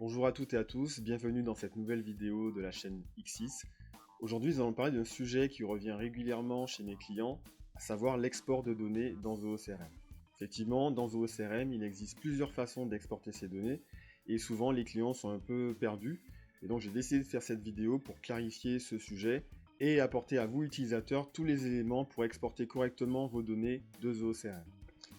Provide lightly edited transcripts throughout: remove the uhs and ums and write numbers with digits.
Bonjour à toutes et à tous, bienvenue dans cette nouvelle vidéo de la chaîne X6. Aujourd'hui, nous allons parler d'un sujet qui revient régulièrement chez mes clients, à savoir l'export de données dans ZooCRM. Effectivement, dans ZooCRM, il existe plusieurs façons d'exporter ces données et souvent les clients sont un peu perdus. Et donc j'ai décidé de faire cette vidéo pour clarifier ce sujet et apporter à vous utilisateurs tous les éléments pour exporter correctement vos données de ZooCRM.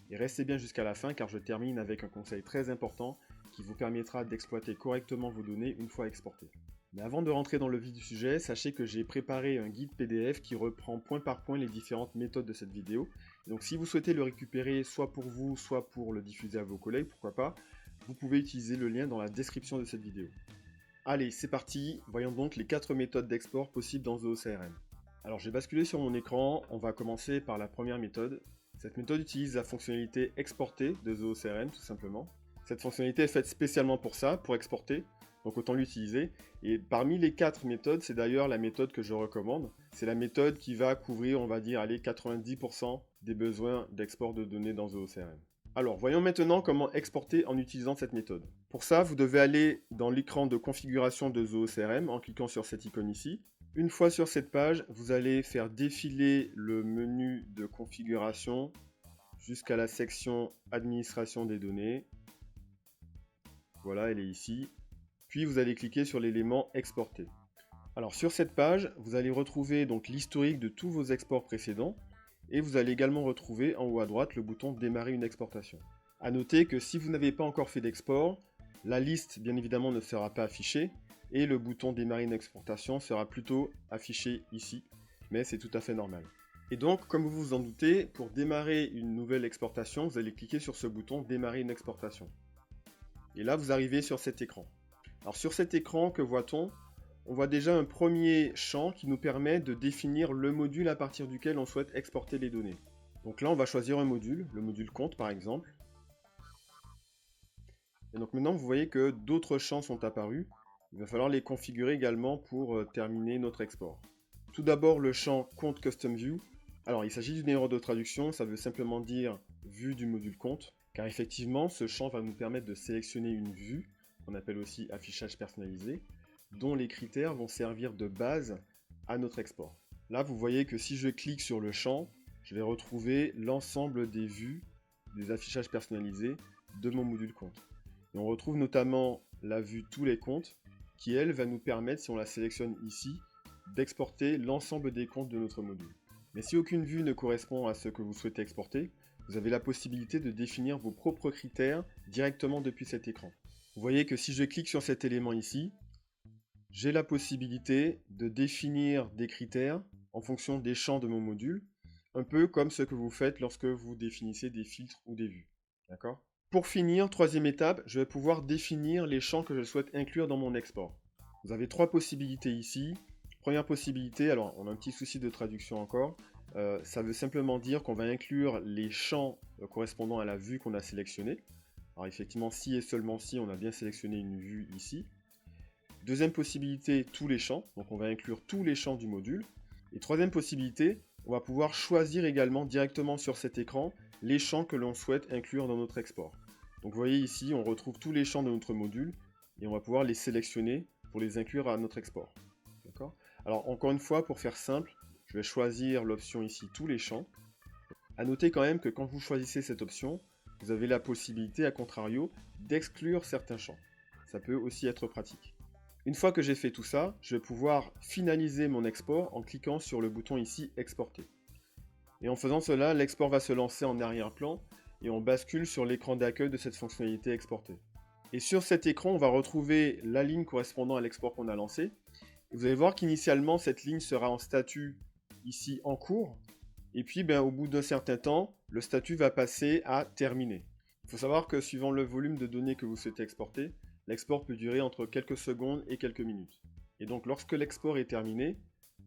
Et restez bien jusqu'à la fin car je termine avec un conseil très important qui vous permettra d'exploiter correctement vos données une fois exportées. Mais avant de rentrer dans le vif du sujet, sachez que j'ai préparé un guide PDF qui reprend point par point les différentes méthodes de cette vidéo. Donc si vous souhaitez le récupérer soit pour vous, soit pour le diffuser à vos collègues, pourquoi pas, vous pouvez utiliser le lien dans la description de cette vidéo. Allez, c'est parti, voyons donc les 4 méthodes d'export possibles dans ZooCRM. Alors j'ai basculé sur mon écran, on va commencer par la première méthode. Cette méthode utilise la fonctionnalité exporter de ZooCRM tout simplement. Cette fonctionnalité est faite spécialement pour ça, pour exporter, donc autant l'utiliser. Et parmi les 4 méthodes, c'est d'ailleurs la méthode que je recommande. C'est la méthode qui va couvrir, on va dire, 90% des besoins d'export de données dans ZooCRM. Alors, voyons maintenant comment exporter en utilisant cette méthode. Pour ça, vous devez aller dans l'écran de configuration de ZooCRM en cliquant sur cette icône ici. Une fois sur cette page, vous allez faire défiler le menu de configuration jusqu'à la section administration des données. Voilà, elle est ici. Puis vous allez cliquer sur l'élément exporter. Alors sur cette page, vous allez retrouver donc l'historique de tous vos exports précédents et vous allez également retrouver en haut à droite le bouton démarrer une exportation. A noter que si vous n'avez pas encore fait d'export, la liste bien évidemment ne sera pas affichée et le bouton démarrer une exportation sera plutôt affiché ici, mais c'est tout à fait normal. Et donc, comme vous vous en doutez, pour démarrer une nouvelle exportation, vous allez cliquer sur ce bouton démarrer une exportation. Et là, vous arrivez sur cet écran. Alors sur cet écran, que voit-on? On voit déjà un premier champ qui nous permet de définir le module à partir duquel on souhaite exporter les données. Donc là, on va choisir un module, le module compte par exemple. Et donc maintenant, vous voyez que d'autres champs sont apparus. Il va falloir les configurer également pour terminer notre export. Tout d'abord, le champ compte custom view. Alors, il s'agit d'une erreur de traduction, ça veut simplement dire vue du module compte. Car effectivement, ce champ va nous permettre de sélectionner une vue, qu'on appelle aussi affichage personnalisé, dont les critères vont servir de base à notre export. Là, vous voyez que si je clique sur le champ, je vais retrouver l'ensemble des vues, des affichages personnalisés de mon module compte. Et on retrouve notamment la vue tous les comptes, qui elle va nous permettre, si on la sélectionne ici, d'exporter l'ensemble des comptes de notre module. Mais si aucune vue ne correspond à ce que vous souhaitez exporter, vous avez la possibilité de définir vos propres critères directement depuis cet écran. Vous voyez que si je clique sur cet élément ici, j'ai la possibilité de définir des critères en fonction des champs de mon module, un peu comme ce que vous faites lorsque vous définissez des filtres ou des vues. D'accord ? Pour finir, troisième étape, je vais pouvoir définir les champs que je souhaite inclure dans mon export. Vous avez 3 possibilités ici. Première possibilité, alors on a un petit souci de traduction encore, ça veut simplement dire qu'on va inclure les champs correspondant à la vue qu'on a sélectionnée. Alors effectivement, si et seulement si on a bien sélectionné une vue ici. Deuxième possibilité, tous les champs, donc on va inclure tous les champs du module. Et troisième possibilité, on va pouvoir choisir également directement sur cet écran les champs que l'on souhaite inclure dans notre export. Donc vous voyez ici, on retrouve tous les champs de notre module et on va pouvoir les sélectionner pour les inclure à notre export. D'accord ? Alors encore une fois, pour faire simple, je vais choisir l'option ici tous les champs. A noter quand même que quand vous choisissez cette option, vous avez la possibilité, à contrario, d'exclure certains champs. Ça peut aussi être pratique. Une fois que j'ai fait tout ça, je vais pouvoir finaliser mon export en cliquant sur le bouton ici exporter. Et en faisant cela, l'export va se lancer en arrière-plan et on bascule sur l'écran d'accueil de cette fonctionnalité exporter. Et sur cet écran, on va retrouver la ligne correspondant à l'export qu'on a lancé. Et vous allez voir qu'initialement, cette ligne sera en statut ici en cours. Et puis, au bout d'un certain temps, le statut va passer à terminé. Il faut savoir que suivant le volume de données que vous souhaitez exporter, l'export peut durer entre quelques secondes et quelques minutes. Et donc, lorsque l'export est terminé,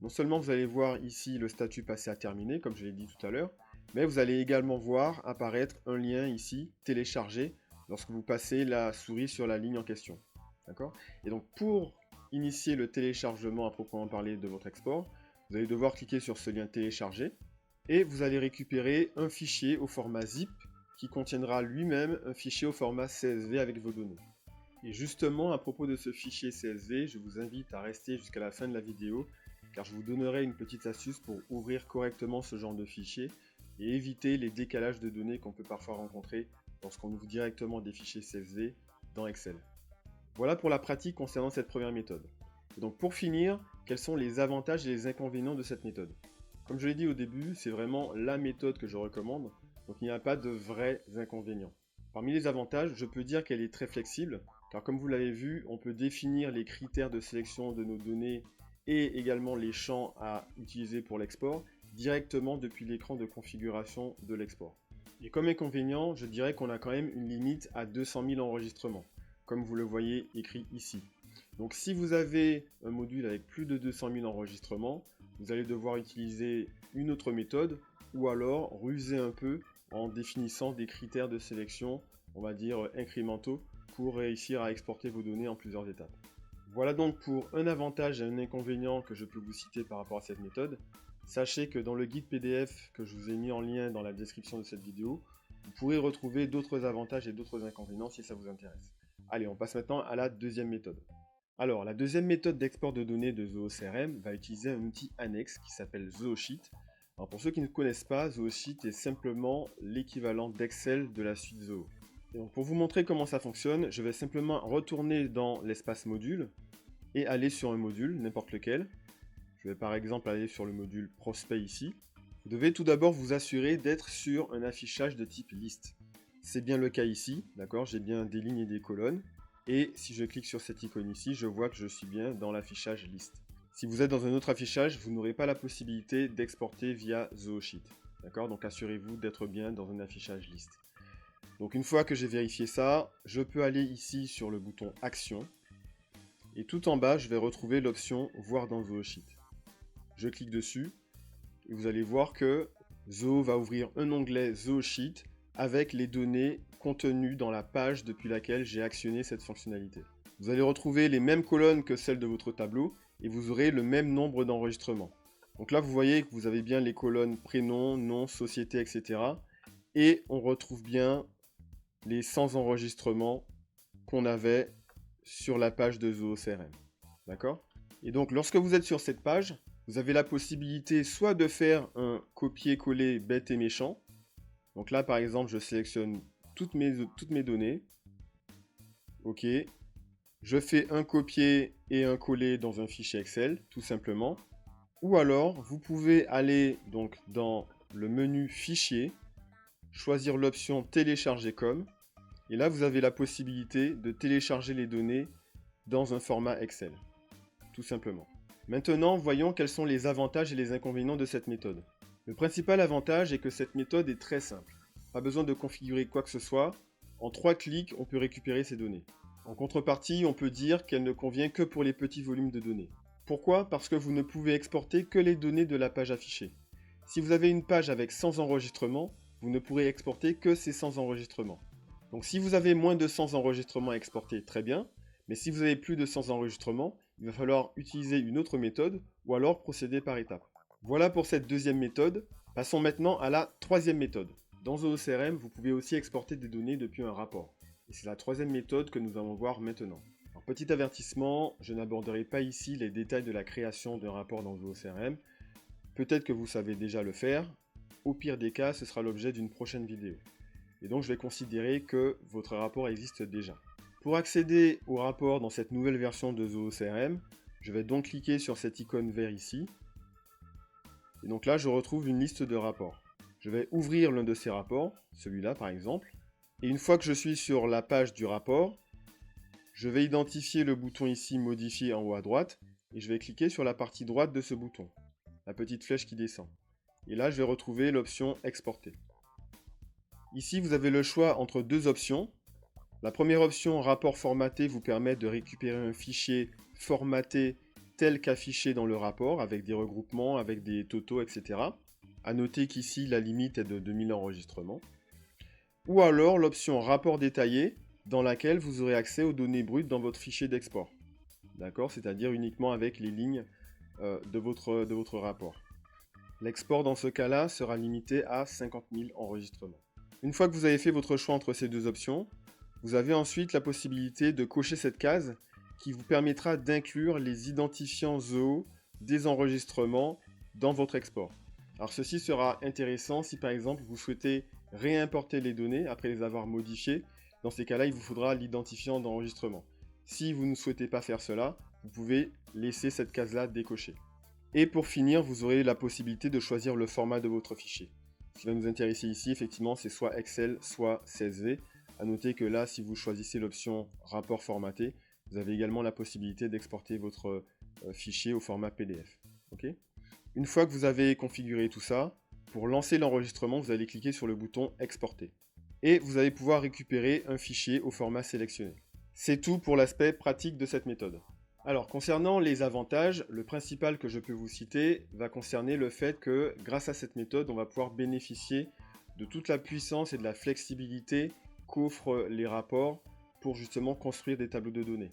non seulement vous allez voir ici le statut passer à terminer, comme je l'ai dit tout à l'heure, mais vous allez également voir apparaître un lien ici, télécharger, lorsque vous passez la souris sur la ligne en question. D'accord ? Et donc, pour initier le téléchargement à proprement parler de votre export, vous allez devoir cliquer sur ce lien télécharger et vous allez récupérer un fichier au format zip qui contiendra lui-même un fichier au format CSV avec vos données. Et justement, à propos de ce fichier CSV, je vous invite à rester jusqu'à la fin de la vidéo, car je vous donnerai une petite astuce pour ouvrir correctement ce genre de fichier et éviter les décalages de données qu'on peut parfois rencontrer lorsqu'on ouvre directement des fichiers CSV dans Excel. Voilà pour la pratique concernant cette première méthode. Et donc pour finir, quels sont les avantages et les inconvénients de cette méthode? Comme je l'ai dit au début, c'est vraiment la méthode que je recommande, donc il n'y a pas de vrais inconvénients. Parmi les avantages, je peux dire qu'elle est très flexible, car comme vous l'avez vu, on peut définir les critères de sélection de nos données et également les champs à utiliser pour l'export directement depuis l'écran de configuration de l'export. Et comme inconvénient, je dirais qu'on a quand même une limite à 200 000 enregistrements, comme vous le voyez écrit ici. Donc si vous avez un module avec plus de 200 000 enregistrements, vous allez devoir utiliser une autre méthode ou alors ruser un peu en définissant des critères de sélection, on va dire incrémentaux, pour réussir à exporter vos données en plusieurs étapes. Voilà donc pour un avantage et un inconvénient que je peux vous citer par rapport à cette méthode. Sachez que dans le guide PDF que je vous ai mis en lien dans la description de cette vidéo, vous pourrez retrouver d'autres avantages et d'autres inconvénients si ça vous intéresse. Allez, on passe maintenant à la deuxième méthode. Alors, la deuxième méthode d'export de données de ZooCRM va utiliser un outil annexe qui s'appelle ZooSheet. Alors, pour ceux qui ne connaissent pas, ZooSheet est simplement l'équivalent d'Excel de la suite Zoo. Et donc, pour vous montrer comment ça fonctionne, je vais simplement retourner dans l'espace module et aller sur un module, n'importe lequel. Je vais par exemple aller sur le module Prospect ici. Vous devez tout d'abord vous assurer d'être sur un affichage de type liste. C'est bien le cas ici, d'accord? J'ai bien des lignes et des colonnes. Et si je clique sur cette icône ici, je vois que je suis bien dans l'affichage liste. Si vous êtes dans un autre affichage, vous n'aurez pas la possibilité d'exporter via ZooSheet. D'accord? Donc assurez-vous d'être bien dans un affichage liste. Donc une fois que j'ai vérifié ça, je peux aller ici sur le bouton Action. Et tout en bas, je vais retrouver l'option Voir dans ZooSheet. Je clique dessus et vous allez voir que Zoo va ouvrir un onglet ZooSheet avec les données contenues dans la page depuis laquelle j'ai actionné cette fonctionnalité. Vous allez retrouver les mêmes colonnes que celles de votre tableau et vous aurez le même nombre d'enregistrements. Donc là, vous voyez que vous avez bien les colonnes prénom, nom, société, etc. Et on retrouve bien les 100 enregistrements qu'on avait sur la page de ZooCRM. D'accord? Et donc, lorsque vous êtes sur cette page, vous avez la possibilité soit de faire un copier-coller bête et méchant. Donc là, par exemple, je sélectionne toutes mes données. OK. Je fais un copier et un coller dans un fichier Excel, tout simplement. Ou alors, vous pouvez aller donc dans le menu Fichier, choisir l'option Télécharger comme. Et là, vous avez la possibilité de télécharger les données dans un format Excel, tout simplement. Maintenant, voyons quels sont les avantages et les inconvénients de cette méthode. Le principal avantage est que cette méthode est très simple. Pas besoin de configurer quoi que ce soit. En 3 clics, on peut récupérer ces données. En contrepartie, on peut dire qu'elle ne convient que pour les petits volumes de données. Pourquoi? Parce que vous ne pouvez exporter que les données de la page affichée. Si vous avez une page avec 100 enregistrements, vous ne pourrez exporter que ces 100 enregistrements. Donc si vous avez moins de 100 enregistrements à exporter, très bien. Mais si vous avez plus de 100 enregistrements, il va falloir utiliser une autre méthode ou alors procéder par étapes. Voilà pour cette deuxième méthode. Passons maintenant à la troisième méthode. Dans ZooCRM, vous pouvez aussi exporter des données depuis un rapport. Et c'est la troisième méthode que nous allons voir maintenant. Alors, petit avertissement, je n'aborderai pas ici les détails de la création d'un rapport dans ZooCRM. Peut-être que vous savez déjà le faire. Au pire des cas, ce sera l'objet d'une prochaine vidéo. Et donc je vais considérer que votre rapport existe déjà. Pour accéder au rapport dans cette nouvelle version de ZooCRM, je vais donc cliquer sur cette icône vert ici. Et donc là, je retrouve une liste de rapports. Je vais ouvrir l'un de ces rapports, celui-là par exemple. Et une fois que je suis sur la page du rapport, je vais identifier le bouton ici Modifier en haut à droite. Et je vais cliquer sur la partie droite de ce bouton, la petite flèche qui descend. Et là, je vais retrouver l'option Exporter. Ici, vous avez le choix entre deux options. La première option, rapport formaté, vous permet de récupérer un fichier formaté tel qu'affiché dans le rapport, avec des regroupements, avec des totaux, etc. A noter qu'ici, la limite est de 2000 enregistrements. Ou alors l'option rapport détaillé, dans laquelle vous aurez accès aux données brutes dans votre fichier d'export. D'accord? C'est-à-dire uniquement avec les lignes de votre rapport. L'export dans ce cas-là sera limité à 50 000 enregistrements. Une fois que vous avez fait votre choix entre ces deux options, Vous avez ensuite la possibilité de cocher cette case qui vous permettra d'inclure les identifiants ZOO des enregistrements dans votre export. Alors ceci sera intéressant si par exemple vous souhaitez réimporter les données après les avoir modifiées. Dans ces cas-là, il vous faudra l'identifiant d'enregistrement. Si vous ne souhaitez pas faire cela, vous pouvez laisser cette case-là décochée. Et pour finir, vous aurez la possibilité de choisir le format de votre fichier. Ce qui va nous intéresser ici, effectivement, c'est soit Excel, soit CSV. A noter que là, si vous choisissez l'option rapport formaté, vous avez également la possibilité d'exporter votre fichier au format PDF. Okay. Une fois que vous avez configuré tout ça, pour lancer l'enregistrement, vous allez cliquer sur le bouton Exporter. Et vous allez pouvoir récupérer un fichier au format sélectionné. C'est tout pour l'aspect pratique de cette méthode. Alors, concernant les avantages, le principal que je peux vous citer va concerner le fait que, grâce à cette méthode, on va pouvoir bénéficier de toute la puissance et de la flexibilité qu'offrent les rapports pour justement construire des tableaux de données.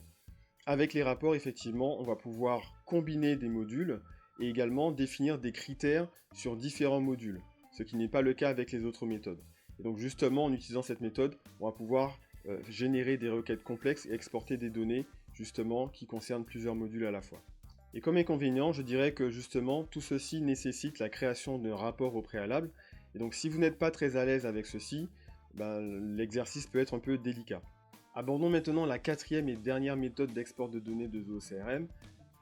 Avec les rapports, effectivement, on va pouvoir combiner des modules et également définir des critères sur différents modules, ce qui n'est pas le cas avec les autres méthodes. Et donc justement, en utilisant cette méthode, on va pouvoir générer des requêtes complexes et exporter des données justement qui concernent plusieurs modules à la fois. Et comme inconvénient, je dirais que justement tout ceci nécessite la création d'un rapport au préalable. Et donc si vous n'êtes pas très à l'aise avec ceci, l'exercice peut être un peu délicat. Abordons maintenant la quatrième et dernière méthode d'export de données de ZooCRM,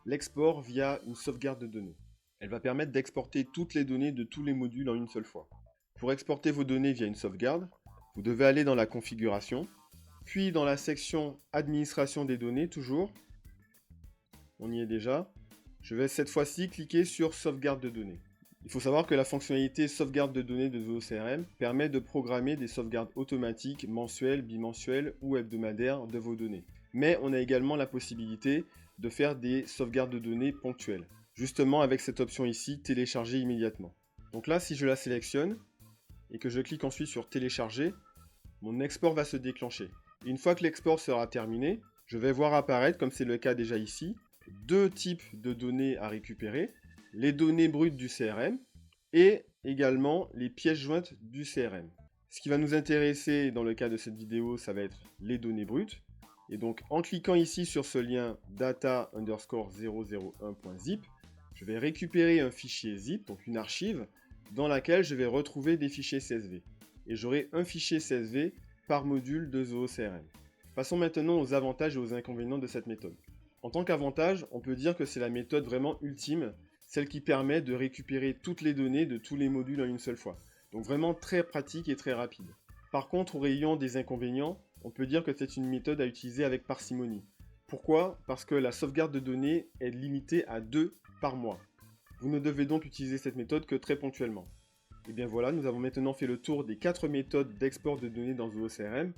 l'export via une sauvegarde de données. Elle va permettre d'exporter toutes les données de tous les modules en une seule fois. Pour exporter vos données via une sauvegarde, vous devez aller dans la configuration, puis dans la section administration des données, toujours. On y est déjà. Je vais cette fois-ci cliquer sur sauvegarde de données. Il faut savoir que la fonctionnalité sauvegarde de données de ZooCRM permet de programmer des sauvegardes automatiques mensuelles, bimensuelles ou hebdomadaires de vos données. Mais on a également la possibilité de faire des sauvegardes de données ponctuelles. Justement avec cette option ici, télécharger immédiatement. Donc là, si je la sélectionne et que je clique ensuite sur télécharger, mon export va se déclencher. Et une fois que l'export sera terminé, je vais voir apparaître, comme c'est le cas déjà ici, deux types de données à récupérer, les données brutes du CRM et également les pièces jointes du CRM. Ce qui va nous intéresser dans le cas de cette vidéo, ça va être les données brutes. Et donc en cliquant ici sur ce lien data_001.zip, je vais récupérer un fichier zip, donc une archive, dans laquelle je vais retrouver des fichiers CSV. Et j'aurai un fichier CSV par module de ZooCRM. Passons maintenant aux avantages et aux inconvénients de cette méthode. En tant qu'avantage, on peut dire que c'est la méthode vraiment ultime, celle qui permet de récupérer toutes les données de tous les modules en une seule fois. Donc vraiment très pratique et très rapide. Par contre, au rayon des inconvénients, on peut dire que c'est une méthode à utiliser avec parcimonie. Pourquoi? Parce que la sauvegarde de données est limitée à 2 par mois. Vous ne devez donc utiliser cette méthode que très ponctuellement. Et bien voilà, nous avons maintenant fait le tour des 4 méthodes d'export de données dans ZooCRM.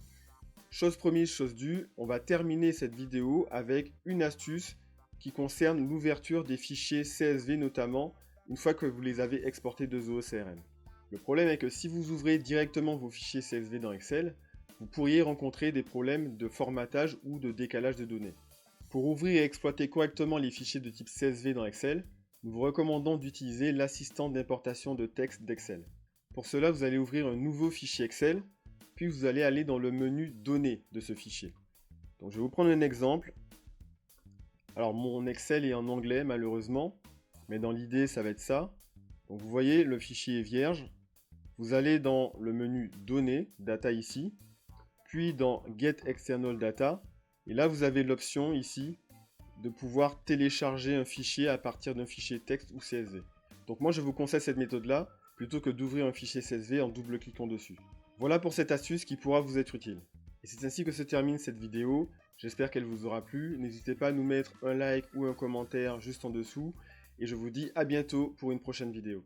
Chose promise, chose due, on va terminer cette vidéo avec une astuce qui concerne l'ouverture des fichiers CSV notamment, une fois que vous les avez exportés de ZooCRM. Le problème est que si vous ouvrez directement vos fichiers CSV dans Excel, vous pourriez rencontrer des problèmes de formatage ou de décalage de données. Pour ouvrir et exploiter correctement les fichiers de type CSV dans Excel, nous vous recommandons d'utiliser l'assistant d'importation de texte d'Excel. Pour cela, vous allez ouvrir un nouveau fichier Excel, puis vous allez aller dans le menu Données de ce fichier. Donc je vais vous prendre un exemple. Alors mon Excel est en anglais malheureusement, mais dans l'idée ça va être ça. Donc vous voyez, le fichier est vierge. Vous allez dans le menu Données, Data ici, puis dans Get External Data, et là vous avez l'option ici de pouvoir télécharger un fichier à partir d'un fichier texte ou CSV. Donc moi je vous conseille cette méthode-là, plutôt que d'ouvrir un fichier CSV en double-cliquant dessus. Voilà pour cette astuce qui pourra vous être utile. Et c'est ainsi que se termine cette vidéo, j'espère qu'elle vous aura plu. N'hésitez pas à nous mettre un like ou un commentaire juste en dessous, et je vous dis à bientôt pour une prochaine vidéo.